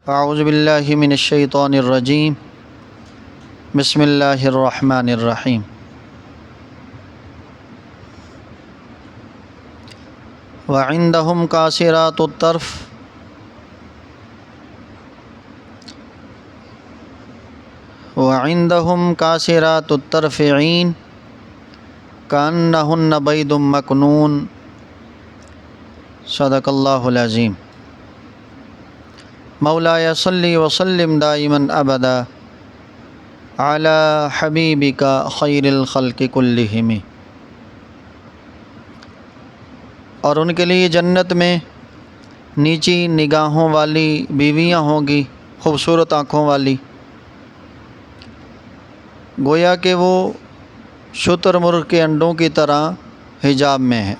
اعوذ باللہ من الشیطان الرجیم بسم اللہ الرحمن الرحیم وعندہم قاصرات الطرف وعندہم قاصرات الطرف عین کأنہن بید مکنون صدق اللہ العظیم۔ مولاي صل وسلم دائما ابدا على حبیبک خیر الخلق کلہم۔ اور ان کے لیے جنت میں نیچی نگاہوں والی بیویاں ہوں گی، خوبصورت آنکھوں والی، گویا کہ وہ شتر مرغ کے انڈوں کی طرح حجاب میں ہے۔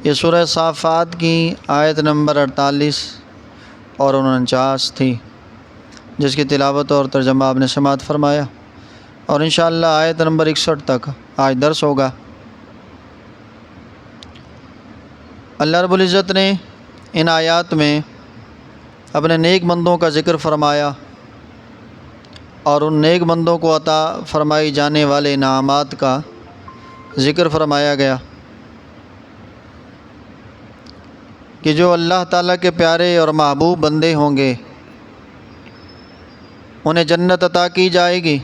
یہ سورہ صافات کی آیت نمبر 48 اور 49 تھی، جس کی تلاوت اور ترجمہ آپ نے سماعت فرمایا، اور انشاءاللہ آیت نمبر 61 تک آج درس ہوگا۔ اللہ رب العزت نے ان آیات میں اپنے نیک بندوں کا ذکر فرمایا اور ان نیک بندوں کو عطا فرمائی جانے والے انعامات کا ذکر فرمایا گیا کہ جو اللہ تعالیٰ کے پیارے اور محبوب بندے ہوں گے انہیں جنت عطا کی جائے گی،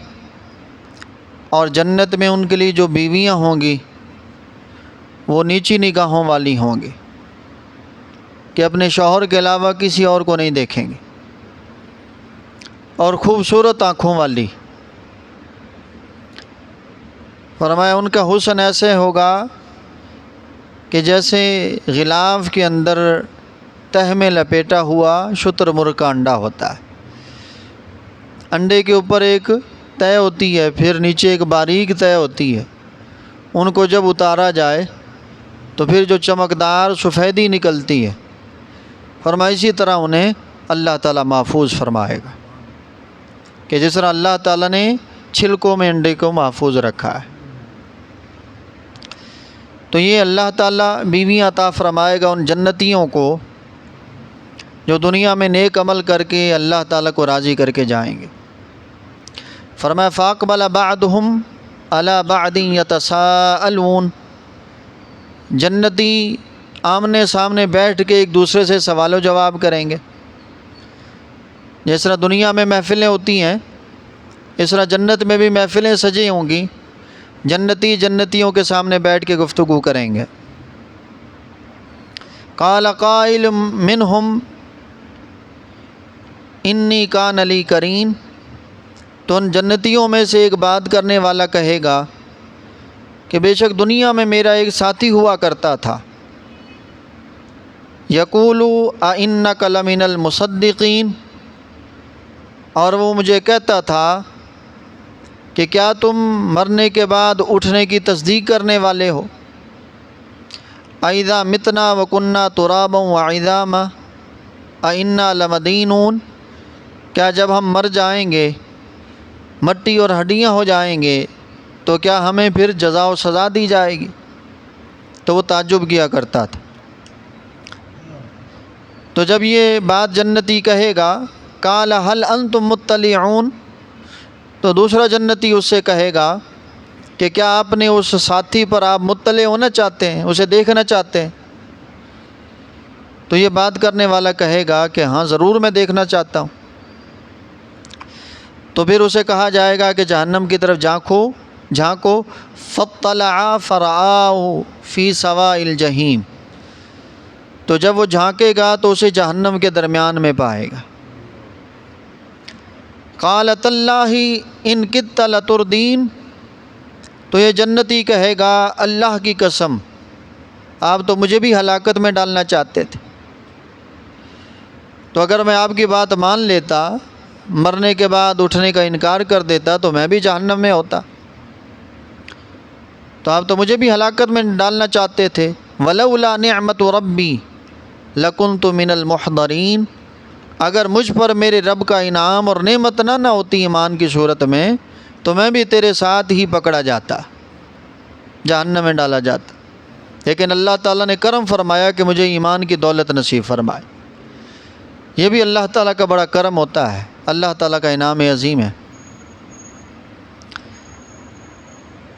اور جنت میں ان کے لیے جو بیویاں ہوں گی وہ نیچی نگاہوں والی ہوں گی کہ اپنے شوہر کے علاوہ کسی اور کو نہیں دیکھیں گے، اور خوبصورت آنکھوں والی۔ فرمایا ان کا حسن ایسے ہوگا کہ جیسے غلاف کے اندر تہ میں لپیٹا ہوا شتر مرغ کا انڈا ہوتا ہے۔ انڈے کے اوپر ایک تہ ہوتی ہے، پھر نیچے ایک باریک تہ ہوتی ہے، ان کو جب اتارا جائے تو پھر جو چمکدار سفیدی نکلتی ہے، فرمایا اسی طرح انہیں اللہ تعالیٰ محفوظ فرمائے گا کہ جس طرح اللہ تعالیٰ نے چھلکوں میں انڈے کو محفوظ رکھا ہے۔ تو یہ اللہ تعالیٰ بیویاں عطا فرمائے گا ان جنتیوں کو جو دنیا میں نیک عمل کر کے اللہ تعالیٰ کو راضی کر کے جائیں گے۔ فرمایا فَأَقْبَلَ بَعْضُهُمْ عَلَى بَعْضٍ يَتَسَاءَلُونَ، جنتی آمنے سامنے بیٹھ کے ایک دوسرے سے سوال و جواب کریں گے۔ جس طرح دنیا میں محفلیں ہوتی ہیں، اس طرح جنت میں بھی محفلیں سجی ہوں گی، جنتی جنتیوں کے سامنے بیٹھ کے گفتگو کریں گے۔ قال قائل منہم انی کان لی قرین، تو ان جنتیوں میں سے ایک بات کرنے والا کہے گا کہ بے شک دنیا میں میرا ایک ساتھی ہوا کرتا تھا، یقول اِنَّکَ لَمِنَ الْمُصَدِّقِینَ، اور وہ مجھے کہتا تھا کہ کیا تم مرنے کے بعد اٹھنے کی تصدیق کرنے والے ہو؟ اَإِذَا مِتْنَا وَكُنَّا تُرَابًا وَعِظَامًا أَإِنَّا لَمَدِينُونَ، کیا جب ہم مر جائیں گے، مٹی اور ہڈیاں ہو جائیں گے، تو کیا ہمیں پھر جزا و سزا دی جائے گی؟ تو وہ تعجب کیا کرتا تھا۔ تو جب یہ بات جنتی کہے گا، قال هل انتم مطلعون، تو دوسرا جنتی اس سے کہے گا کہ کیا آپ نے اس ساتھی پر آپ مطلع ہونا چاہتے ہیں، اسے دیکھنا چاہتے ہیں؟ تو یہ بات کرنے والا کہے گا کہ ہاں ضرور میں دیکھنا چاہتا ہوں۔ تو پھر اسے کہا جائے گا کہ جہنم کی طرف جھانکو، فاطلع فرآہ فی سواء الجحیم، تو جب وہ جھانکے گا تو اسے جہنم کے درمیان میں پائے گا۔ قال تاللہ ان کدت لتردین، تو یہ جنتی کہے گا اللہ کی قسم آپ تو مجھے بھی ہلاکت میں ڈالنا چاہتے تھے، تو اگر میں آپ کی بات مان لیتا، مرنے کے بعد اٹھنے کا انکار کر دیتا، تو میں بھی جہنم میں ہوتا، تو آپ تو مجھے بھی ہلاکت میں ڈالنا چاہتے تھے۔ ولولا نعمت ربی لکنت من المحضرین، اگر مجھ پر میرے رب کا انعام اور نعمت نہ ہوتی ایمان کی صورت میں، تو میں بھی تیرے ساتھ ہی پکڑا جاتا، جہنم میں ڈالا جاتا۔ لیکن اللہ تعالیٰ نے کرم فرمایا کہ مجھے ایمان کی دولت نصیب فرمائے۔ یہ بھی اللہ تعالیٰ کا بڑا کرم ہوتا ہے، اللہ تعالیٰ کا انعام عظیم ہے۔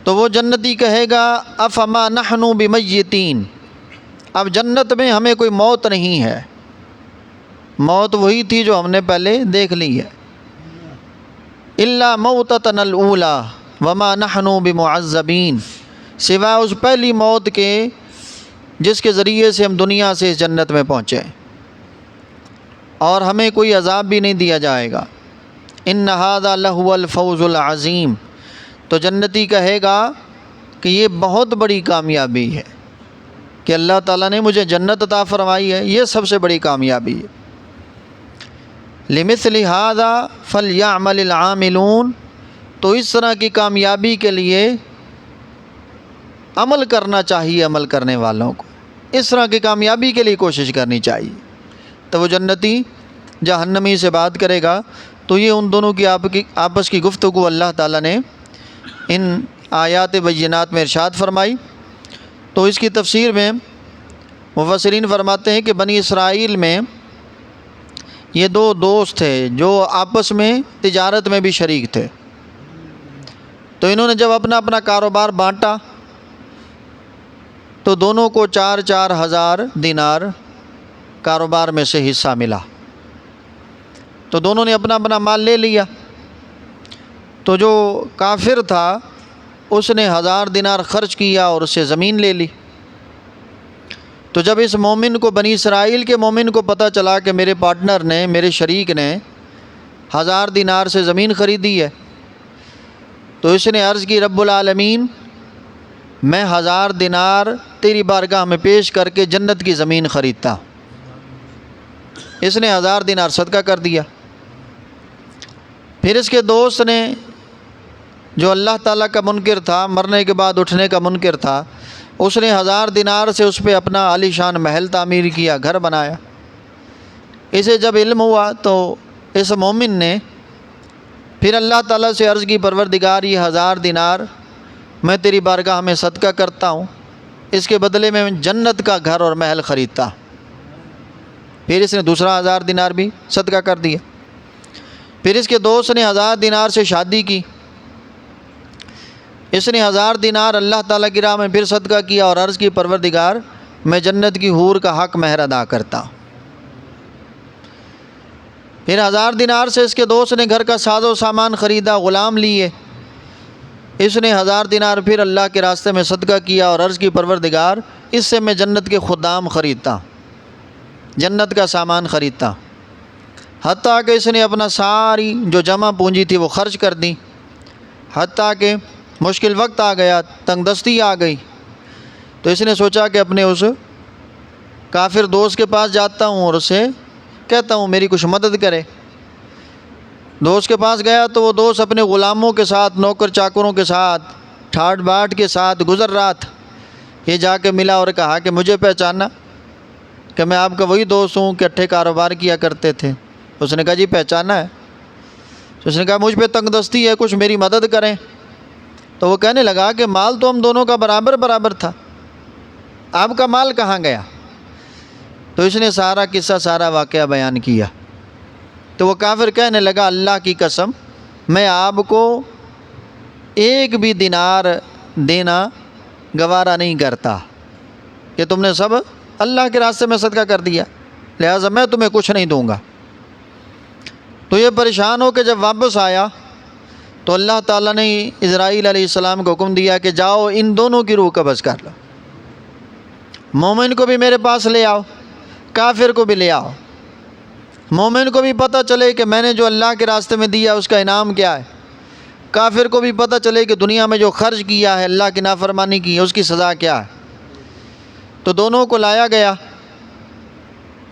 تو وہ جنتی کہے گا افما نحن بمیتین، اب جنت میں ہمیں کوئی موت نہیں ہے، موت وہی تھی جو ہم نے پہلے دیکھ لی ہے۔ الا موتتنا الاولی وما نحن بمعذبین، سوائے اس پہلی موت کے جس کے ذریعے سے ہم دنیا سے اس جنت میں پہنچے، اور ہمیں کوئی عذاب بھی نہیں دیا جائے گا۔ ان ھذا لہو الفوز العظیم، تو جنتی کہے گا کہ یہ بہت بڑی کامیابی ہے کہ اللہ تعالیٰ نے مجھے جنت عطا فرمائی ہے، یہ سب سے بڑی کامیابی ہے۔ لمثل ھذا فلیعمل العاملون، تو اس طرح کی کامیابی کے لیے عمل کرنا چاہیے، عمل کرنے والوں کو اس طرح کی کامیابی کے لیے کوشش کرنی چاہیے۔ تو وہ جنتی جہنمی سے بات کرے گا، تو یہ ان دونوں کی آپس کی گفتگو اللہ تعالیٰ نے ان آیات بینات میں ارشاد فرمائی۔ تو اس کی تفسیر میں مفسرین فرماتے ہیں کہ بنی اسرائیل میں یہ دو دوست تھے جو آپس میں تجارت میں بھی شریک تھے، تو انہوں نے جب اپنا اپنا کاروبار بانٹا تو دونوں کو 4,000 دینار کاروبار میں سے حصہ ملا، تو دونوں نے اپنا اپنا مال لے لیا۔ تو جو کافر تھا اس نے 1,000 دینار خرچ کیا اور اس سے زمین لے لی۔ تو جب اس مومن کو، بنی اسرائیل کے مومن کو پتہ چلا کہ میرے پارٹنر نے، میرے شریک نے 1,000 دینار سے زمین خریدی ہے، تو اس نے عرض کی رب العالمین میں 1,000 دینار تیری بارگاہ میں پیش کر کے جنت کی زمین خریدتا۔ اس نے 1,000 دینار صدقہ کر دیا۔ پھر اس کے دوست نے، جو اللہ تعالیٰ کا منکر تھا، مرنے کے بعد اٹھنے کا منکر تھا، اس نے 1,000 دینار سے اس پہ اپنا عالی شان محل تعمیر کیا، گھر بنایا۔ اسے جب علم ہوا تو اس مومن نے پھر اللہ تعالیٰ سے عرض کی پروردگار یہ 1,000 دینار میں تیری بارگاہ میں صدقہ کرتا ہوں، اس کے بدلے میں جنت کا گھر اور محل خریدتا۔ پھر اس نے دوسرا 1,000 دینار بھی صدقہ کر دیا۔ پھر اس کے دوست نے 1,000 دینار سے شادی کی، اس نے 1,000 دینار اللہ تعالیٰ کی راہ میں پھر صدقہ کیا اور عرض کی پروردگار میں جنت کی حور کا حق مہر ادا کرتا۔ پھر 1,000 دینار سے اس کے دوست نے گھر کا ساز و سامان خریدا، غلام لیے، اس نے 1,000 دینار پھر اللہ کے راستے میں صدقہ کیا اور عرض کی پروردگار اس سے میں جنت کے خدام خریدتا، جنت کا سامان خریدتا۔ حتیٰ کہ اس نے اپنا ساری جو جمع پونجی تھی وہ خرچ کر دی، حتیٰ کہ مشکل وقت آ گیا، تنگ دستی آ گئی، تو اس نے سوچا کہ اپنے اس کافر دوست کے پاس جاتا ہوں اور اسے کہتا ہوں میری کچھ مدد کرے۔ دوست کے پاس گیا تو وہ دوست اپنے غلاموں کے ساتھ، نوکر چاکروں کے ساتھ، ٹھاٹ باٹ کے ساتھ گزر رہا تھا۔ یہ جا کے ملا اور کہا کہ مجھے پہچانا کہ میں آپ کا وہی دوست ہوں کہ اٹھے کاروبار کیا کرتے تھے۔ اس نے کہا جی پہچانا ہے۔ تو اس نے کہا مجھ پہ تنگ دستی ہے، کچھ میری مدد کریں۔ تو وہ کہنے لگا کہ مال تو ہم دونوں کا برابر برابر تھا، آپ کا مال کہاں گیا؟ تو اس نے سارا قصہ، سارا واقعہ بیان کیا۔ تو وہ کافر کہنے لگا اللہ کی قسم میں آپ کو ایک بھی دینار دینا گوارا نہیں کرتا، کہ تم نے سب اللہ کے راستے میں صدقہ کر دیا، لہٰذا میں تمہیں کچھ نہیں دوں گا۔ تو یہ پریشان ہو کے جب واپس آیا تو اللہ تعالیٰ نے اسرائیل علیہ السلام کو حکم دیا کہ جاؤ ان دونوں کی روح قبض کر لو، مومن کو بھی میرے پاس لے آؤ، کافر کو بھی لے آؤ۔ مومن کو بھی پتہ چلے کہ میں نے جو اللہ کے راستے میں دیا اس کا انعام کیا ہے، کافر کو بھی پتہ چلے کہ دنیا میں جو خرچ کیا ہے، اللہ کی نافرمانی کی ہے، اس کی سزا کیا ہے۔ تو دونوں کو لایا گیا،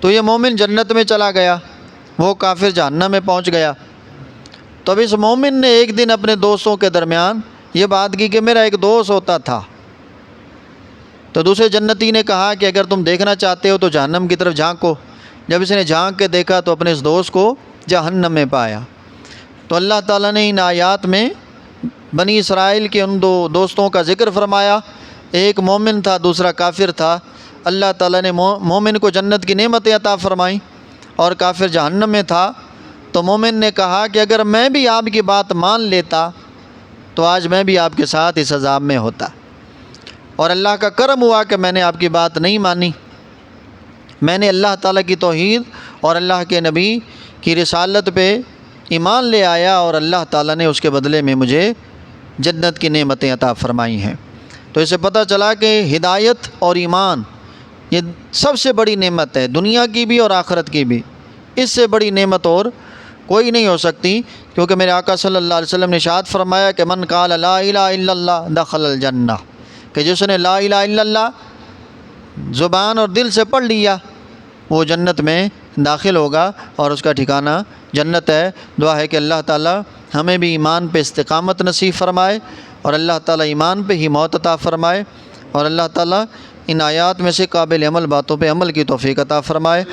تو یہ مومن جنت میں چلا گیا، وہ کافر جہنم میں پہنچ گیا۔ تو اب اس مومن نے ایک دن اپنے دوستوں کے درمیان یہ بات کی کہ میرا ایک دوست ہوتا تھا۔ تو دوسرے جنتی نے کہا کہ اگر تم دیکھنا چاہتے ہو تو جہنم کی طرف جھانکو۔ جب اس نے جھانک کے دیکھا تو اپنے اس دوست کو جہنم میں پایا۔ تو اللہ تعالیٰ نے ان آیات میں بنی اسرائیل کے ان دو دوستوں کا ذکر فرمایا، ایک مومن تھا، دوسرا کافر تھا۔ اللہ تعالیٰ نے مومن کو جنت کی نعمتیں عطا فرمائیں اور کافر جہنم میں تھا، تو مومن نے کہا کہ اگر میں بھی آپ کی بات مان لیتا تو آج میں بھی آپ کے ساتھ اس عذاب میں ہوتا، اور اللہ کا کرم ہوا کہ میں نے آپ کی بات نہیں مانی، میں نے اللہ تعالیٰ کی توحید اور اللہ کے نبی کی رسالت پہ ایمان لے آیا، اور اللہ تعالیٰ نے اس کے بدلے میں مجھے جنت کی نعمتیں عطا فرمائی ہیں۔ تو اسے پتہ چلا کہ ہدایت اور ایمان یہ سب سے بڑی نعمت ہے، دنیا کی بھی اور آخرت کی بھی، اس سے بڑی نعمت اور کوئی نہیں ہو سکتی، کیونکہ میرے آقا صلی اللہ علیہ وسلم نے ارشاد فرمایا کہ من قال لا الہ الا اللہ دخل الجنہ، کہ جس نے لا الہ الا اللہ زبان اور دل سے پڑھ لیا وہ جنت میں داخل ہوگا اور اس کا ٹھکانہ جنت ہے۔ دعا ہے کہ اللہ تعالیٰ ہمیں بھی ایمان پہ استقامت نصیب فرمائے، اور اللہ تعالیٰ ایمان پہ ہی موت عطا فرمائے، اور اللہ تعالیٰ ان آیات میں سے قابل عمل باتوں پہ عمل کی توفیق عطا فرمائے۔